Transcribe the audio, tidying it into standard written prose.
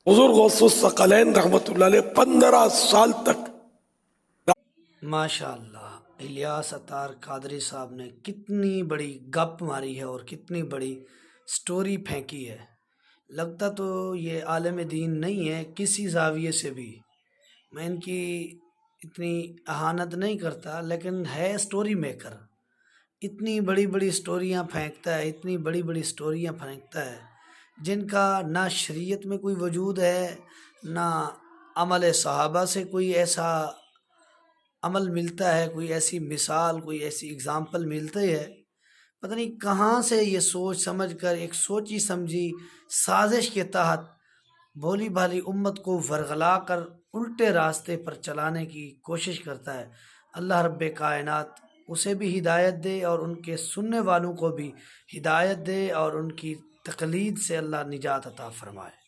حضور غوث الثقلین رحمۃ اللہ علیہ 15 سال تک ماشاء اللہ الیاس عطار قادری صاحب نے کتنی بڑی گپ ماری ہے اور کتنی بڑی سٹوری پھینکی ہے. لگتا تو یہ عالم دین نہیں ہے کسی زاویے سے بھی. میں ان کی اتنی اہانت نہیں کرتا لیکن ہے سٹوری میکر. اتنی بڑی بڑی سٹوریاں پھینکتا ہے، اتنی بڑی بڑی سٹوریاں پھینکتا ہے جن کا نہ شریعت میں کوئی وجود ہے، نہ عمل صحابہ سے کوئی ایسا عمل ملتا ہے، کوئی ایسی مثال، کوئی ایسی اگزامپل ملتی ہے. پتہ نہیں کہاں سے یہ سوچ سمجھ کر ایک سوچی سمجھی سازش کے تحت بھولی بھالی امت کو ورغلا کر الٹے راستے پر چلانے کی کوشش کرتا ہے. اللہ رب کائنات اسے بھی ہدایت دے اور ان کے سننے والوں کو بھی ہدایت دے اور ان کی تقلید سے اللہ نجات عطا فرمائے.